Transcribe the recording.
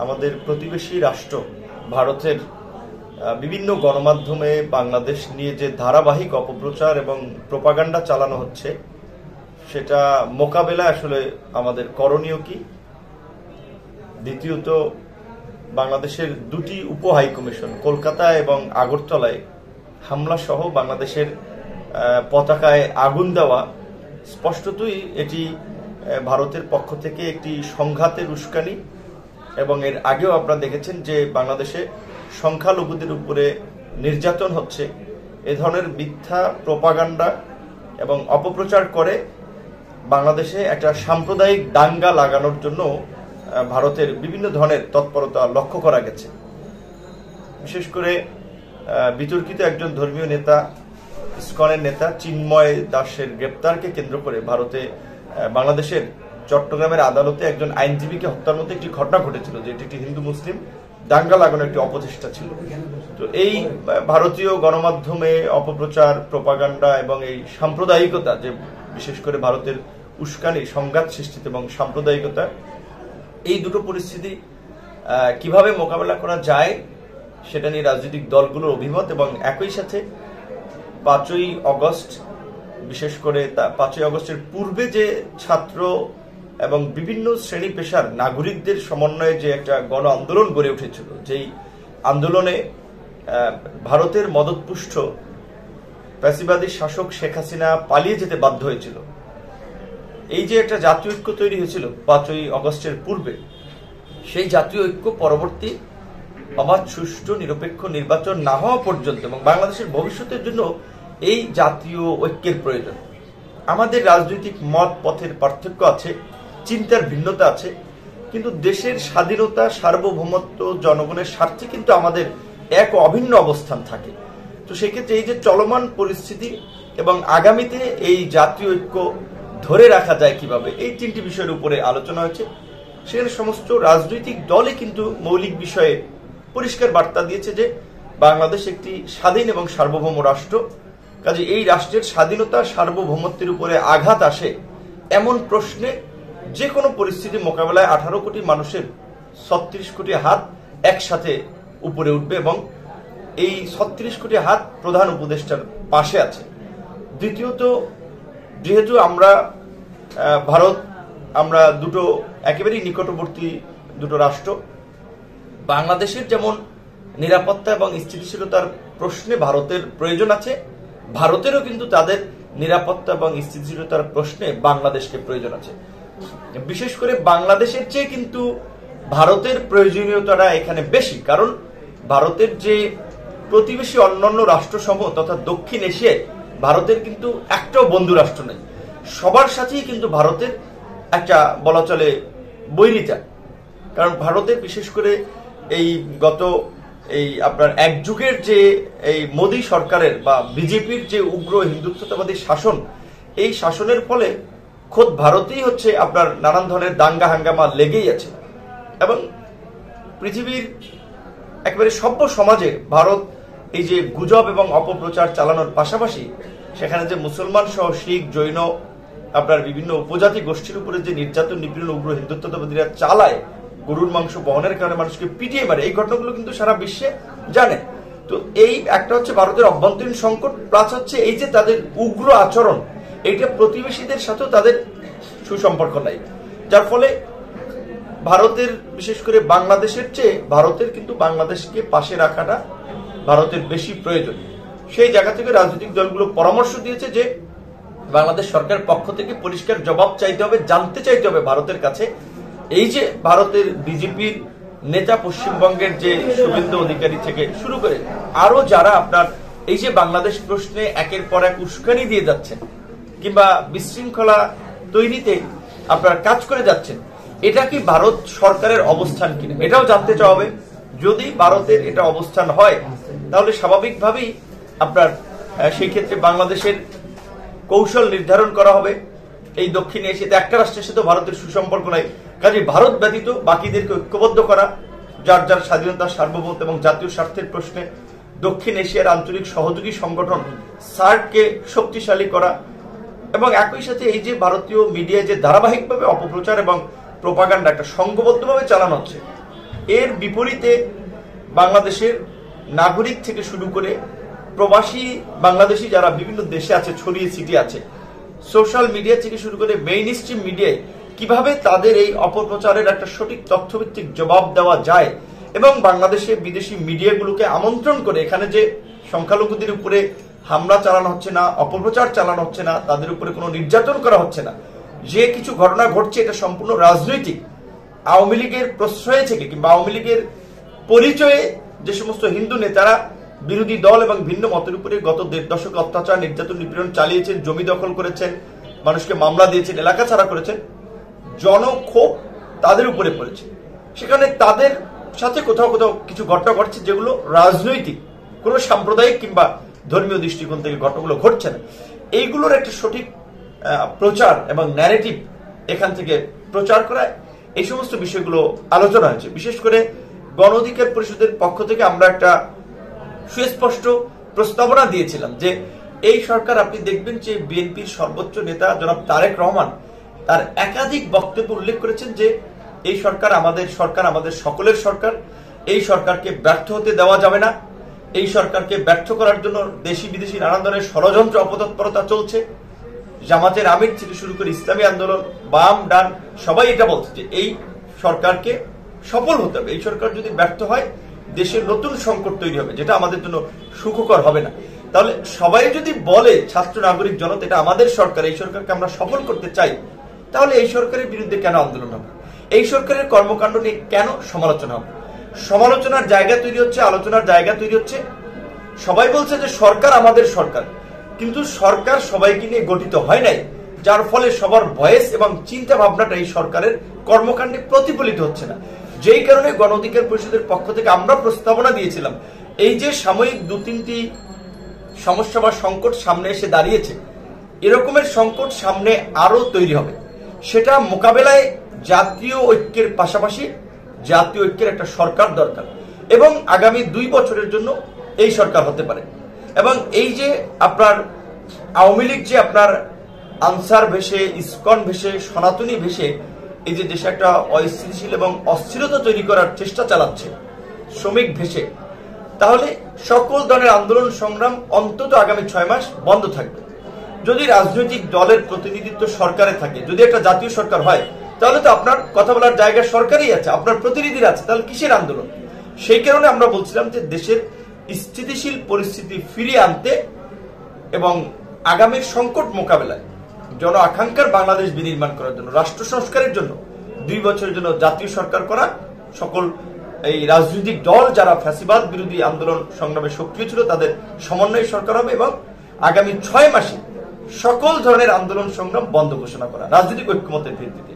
আমাদের প্রতিবেশী রাষ্ট্র ভারতের বিভিন্ন গণমাধ্যমে বাংলাদেশ নিয়ে যে ধারাবাহিক অপপ্রচার এবং প্রোপাগান্ডা চালানো হচ্ছে সেটা মোকাবেলায় আসলে আমাদের করণীয় কি। দ্বিতীয়ত, বাংলাদেশের দুটি উপ হাই কমিশন কলকাতা এবং আগরতলায় হামলা সহ বাংলাদেশের পতাকায় আগুন দেওয়া স্পষ্টতই এটি ভারতের পক্ষ থেকে একটি সংঘাতের উস্কানি। এবং এর আগেও আপনারা দেখেছেন যে বাংলাদেশে সংখ্যালঘুদের উপরে নির্যাতন হচ্ছে। এ ধরনের মিথ্যা প্রোপাগান্ডা এবং অপপ্রচার করে বাংলাদেশে একটা সাম্প্রদায়িক দাঙ্গা লাগানোর জন্য ভারতের বিভিন্ন ধরনের তৎপরতা লক্ষ্য করা গেছে। বিশেষ করে বিতর্কিত একজন ধর্মীয় নেতা, ইসকনের নেতা চিন্ময় দাসের গ্রেপ্তারকে কেন্দ্র করে ভারতে বাংলাদেশের চট্টগ্রামের আদালতে একজন আইনজীবীকে হত্যার মতো একটি ঘটনা ঘটেছিল, যেটি একটি হিন্দু মুসলিম দাঙ্গা লাগানোর একটি অপচেষ্টা ছিল। তো এই ভারতীয় গণমাধ্যমে অপপ্রচার, প্রোপাগান্ডা এবং এই সাম্প্রদায়িকতা, যে বিশেষ করে ভারতের উস্কানি, সংঘাত সৃষ্টিতে এবং সাম্প্রদায়িকতা, এই দুটো পরিস্থিতি কিভাবে মোকাবেলা করা যায় সেটা নিয়ে রাজনৈতিক দলগুলোর অভিমত। এবং একই সাথে 5ই অগস্ট, বিশেষ করে 5ই অগস্টের পূর্বে যে ছাত্র এবং বিভিন্ন শ্রেণী পেশার নাগরিকদের সমন্বয়ে যে একটা গণ আন্দোলন গড়ে উঠেছিল, যেই আন্দোলনে ভারতের মদতপুষ্ট ফ্যাসিবাদী শাসক শেখ হাসিনা পালিয়ে যেতে বাধ্য হয়েছিল, এই যে একটা জাতীয় ঐক্য তৈরি হয়েছিল 5ই অগস্টের পূর্বে, সেই জাতীয় ঐক্য পরবর্তী অবাধ, সুষ্ঠু, নিরপেক্ষ নির্বাচন না হওয়া পর্যন্ত এবং বাংলাদেশের ভবিষ্যতের জন্য এই জাতীয় ঐক্যের প্রয়োজন। আমাদের রাজনৈতিক মত পথের পার্থক্য আছে, চিন্তার ভিন্নতা আছে, কিন্তু দেশের স্বাধীনতা, সার্বভৌমত্ব, জনগণের স্বার্থে কিন্তু আমাদের এক অভিন্ন অবস্থান থাকে। তো সেক্ষেত্রে এই যে চলমান পরিস্থিতি এবং আগামীতে এই জাতীয় ঐক্য ধরে রাখা যায় কিভাবে, এই 3টি বিষয়ের উপরে আলোচনা হয়েছে। সেখানে সমস্ত রাজনৈতিক দলে কিন্তু মৌলিক বিষয়ে পরিষ্কার বার্তা দিয়েছে যে বাংলাদেশ একটি স্বাধীন এবং সার্বভৌম রাষ্ট্র। কাজে এই রাষ্ট্রের স্বাধীনতা, সার্বভৌমত্বের উপরে আঘাত আসে এমন প্রশ্নে যে কোনো পরিস্থিতি মোকাবেলায় 18 কোটি মানুষের 36 কোটি হাত একসাথে উপরে উঠবে এবং এই 36 কোটি হাত প্রধান উপদেষ্টার পাশে আছে। দ্বিতীয়ত, যেহেতু আমরা দুটো একেবারেই নিকটবর্তী দুটো রাষ্ট্র, বাংলাদেশের যেমন নিরাপত্তা এবং স্থিতিশীলতার প্রশ্নে ভারতের প্রয়োজন আছে, ভারতেরও কিন্তু তাদের নিরাপত্তা এবং স্থিতিশীলতার প্রশ্নে বাংলাদেশকে প্রয়োজন আছে। বিশেষ করে বাংলাদেশের চেয়ে কিন্তু ভারতের প্রয়োজনীয়তাটা এখানে বেশি, কারণ ভারতের যে প্রতিবেশী অন্যান্য রাষ্ট্রসমূহ তথা দক্ষিণ এশিয়ায় ভারতের কিন্তু একটাও বন্ধু রাষ্ট্র নেই। সবার সাথেই কিন্তু ভারতের একটা বলা চলে বৈরিতা। কারণ ভারতের বিশেষ করে এই আপনার এক যুগের যে এই মোদী সরকারের বা বিজেপির যে উগ্র হিন্দুত্ববাদী শাসন, এই শাসনের ফলে খোদ ভারতেই হচ্ছে আপনার নানান ধরনের দাঙ্গা হাঙ্গামা লেগেই আছে। এবং পৃথিবীর একেবারে সভ্য সমাজে ভারত এই যে গুজব এবং অপপ্রচার চালানোর পাশাপাশি সেখানে যে মুসলমান সহ শিখ, জৈন, আপনার বিভিন্ন উপজাতি গোষ্ঠীর উপরে যে নির্যাতন, নিপীড়ন উগ্র হিন্দুত্ববাদীরা চালায়, গরুর মাংস বহনের কারণে মানুষকে পিটিয়ে মারে, এই ঘটনাগুলো কিন্তু সারা বিশ্বে জানে। তো এই একটা হচ্ছে ভারতের অভ্যন্তরীণ সংকট, প্লাস হচ্ছে এই যে তাদের উগ্র আচরণ, এইটা প্রতিবেশীদের সাথেও তাদের সুসম্পর্ক নাই, যার ফলে ভারতের বিশেষ করে বাংলাদেশের চেয়ে ভারতের কিন্তু বাংলাদেশকে পাশে রাখাটা ভারতের বেশি প্রয়োজন। সেই জায়গা থেকে রাজনৈতিক দলগুলো পরামর্শ দিয়েছে যে বাংলাদেশ সরকারের পক্ষ থেকে পরিষ্কার জবাব চাইতে হবে, জানতে চাইতে হবে ভারতের কাছে, এই যে ভারতের বিজেপির নেতা পশ্চিমবঙ্গের যে শুভেন্দু অধিকারী থেকে শুরু করে আরো যারা আপনার এই যে বাংলাদেশ প্রশ্নে একের পর এক উস্কানি দিয়ে যাচ্ছেন কিংবা বিশৃঙ্খলা তৈরিতে আপনারা কাজ করে যাচ্ছেন, এটা কি ভারত সরকারের অবস্থান কিনা এটাও জানতে চাওয়া হবে। যদি ভারতের এটা অবস্থান হয় তাহলে স্বাভাবিকভাবেই আপনার সেই ক্ষেত্রে বাংলাদেশের কৌশল নির্ধারণ করা হবে। এই দক্ষিণ এশিয়াতে একটা রাষ্ট্রের সাথে ভারতের সুসম্পর্ক নাই, কাজে ভারত ব্যতীত বাকিদেরকে ঐক্যবদ্ধ করা, যার যার স্বাধীনতা, সার্বভৌমত্ব এবং জাতীয় স্বার্থের প্রশ্নে দক্ষিণ এশিয়ার আঞ্চলিক সহযোগী সংগঠন সার্ককে শক্তিশালী করা, এবং একই সাথে এই যে ভারতীয় মিডিয়ায় যে ধারাবাহিকভাবে অপপ্রচার এবং প্রোপাগান্ডা একটা সংঘবদ্ধভাবে চালানো হচ্ছে, এর বিপরীতে বাংলাদেশের নাগরিক থেকে শুরু করে প্রবাসী বাংলাদেশি যারা বিভিন্ন দেশে আছে, ছড়িয়ে ছিটিয়ে আছে, সোশ্যাল মিডিয়া থেকে শুরু করে মেইন স্ট্রিম মিডিয়ায় কিভাবে তাদের এই অপপ্রচারের একটা সঠিক তথ্যভিত্তিক জবাব দেওয়া যায় এবং বাংলাদেশে বিদেশি মিডিয়াগুলোকে আমন্ত্রণ করে এখানে যে সংখ্যালঘুদের উপরে হামলা চালানো হচ্ছে না, অপপ্রচার চালানো হচ্ছে না, তাদের উপরে কোনো নির্যাতন করা হচ্ছে না, যে কিছু ঘটনা ঘটছে এটা সম্পূর্ণ রাজনৈতিক। আওয়ামী লীগের প্রশ্রয়ে থেকে কিংবা আওয়ামী লীগের পরিচয়ে যে সমস্ত হিন্দু নেতারা বিরোধী দল এবং ভিন্ন মতের উপরে গত 1.5 দশক অত্যাচার, নির্যাতন, নিপীড়ন চালিয়েছেন, জমি দখল করেছেন, মানুষকে মামলা দিয়েছেন, এলাকা ছাড়া করেছেন, জনক্ষোভ তাদের উপরে পড়েছে। সেখানে তাদের সাথে কোথাও কোথাও কিছু ঘটনা ঘটছে যেগুলো রাজনৈতিক, কোনো সাম্প্রদায়িক কিংবা ধর্মীয় দৃষ্টিকোণ থেকে ঘটনাগুলো ঘটছে না। এইগুলোর একটা সঠিক প্রচার এবং ন্যারেটিভ এখান থেকে প্রচার করায় এই সমস্ত বিষয়গুলো আলোচনা হয়েছে। বিশেষ করে গণ অধিকার পরিষদের পক্ষ থেকে আমরা একটা সুস্পষ্ট প্রস্তাবনা দিয়েছিলাম যে এই সরকার, আপনি দেখবেন যে বিএনপির সর্বোচ্চ নেতা জনাব তারেক রহমান তার একাধিক বক্তব্য উল্লেখ করেছেন যে এই সরকার আমাদের সরকার, আমাদের সকলের সরকার, এই সরকারকে ব্যর্থ হতে দেওয়া যাবে না, এই সরকারকে ব্যর্থ করার জন্য দেশি বিদেশি নানান ধরনের ষড়যন্ত্র, অপতৎপরতা চলছে। জামাতের আমির থেকে শুরু করে ইসলামী আন্দোলন, বাম ডান সবাই এটা বলছে যে এই সরকারকে সফল হতে হবে, এই সরকার যদি ব্যর্থ হয় দেশের নতুন সংকট তৈরি হবে, যেটা আমাদের জন্য সুখকর হবে না। তাহলে সবাই যদি বলে, ছাত্র নাগরিক জনতা এটা আমাদের সরকার, এই সরকারকে আমরা সফল করতে চাই, তাহলে এই সরকারের বিরুদ্ধে কেন আন্দোলন হবে? এই সরকারের কর্মকাণ্ড নিয়ে কেন সমালোচনা হবে? সমালোচনার জায়গা তৈরি হচ্ছে, আলোচনার জায়গা তৈরি হচ্ছে। সবাই বলছে যে সরকার আমাদের সরকার, কিন্তু সরকার সবাইকে নিয়ে গঠিত হয় নাই, যার ফলে সবার ভয়েস এবং চিন্তা ভাবনাটা এই সরকারের কর্মকাণ্ডে প্রতিফলিত হচ্ছে না। যেই কারণে গণ অধিকার পরিষদের পক্ষ থেকে আমরা প্রস্তাবনা দিয়েছিলাম, এই যে সাময়িক 2-3টি সমস্যা বা সংকট সামনে এসে দাঁড়িয়েছে, এরকমের সংকট সামনে আরো তৈরি হবে, সেটা মোকাবেলায় জাতীয় ঐক্যের পাশাপাশি জাতীয় ঐক্যের একটা সরকার দরকার এবং আগামী 2 বছরের জন্য এই সরকার হতে পারে। এবং এই যে আপনার আওয়ামী লীগ যে আপনার আনসার ভেসে, ইসকন ভেসে, সনাতনী ভেসে এই যে দেশে একটা অস্থিতিশীল এবং অস্থিরতা তৈরি করার চেষ্টা চালাচ্ছে, শ্রমিক ভেসে, তাহলে সকল ধরনের আন্দোলন সংগ্রাম অন্তত আগামী 6 মাস বন্ধ থাকবে। যদি রাজনৈতিক দলের প্রতিনিধিত্ব সরকারে থাকে, যদি একটা জাতীয় সরকার হয়, তাহলে তো আপনার কথা বলার জায়গা সরকারই আছে, আপনার প্রতিনিধিরা আছে, তাহলে কিসের আন্দোলন? সেই কারণে আমরা বলছিলাম যে দেশের স্থিতিশীল পরিস্থিতি ফিরিয়ে আনতে এবং আগামীর সংকট মোকাবেলায় জন আকাঙ্ক্ষার বাংলাদেশ বিনির্মাণ করার জন্য, রাষ্ট্র সংস্কারের জন্য 2 বছরের জন্য জাতীয় সরকার করা, সকল এই রাজনৈতিক দল যারা ফ্যাসিবাদ বিরোধী আন্দোলন সংগ্রামে সক্রিয় ছিল তাদের সমন্বয় সরকার হবে এবং আগামী 6 মাসে সকল ধরনের আন্দোলন সংগ্রাম বন্ধ ঘোষণা করা রাজনৈতিক ঐক্যমতের ভিত্তিতে।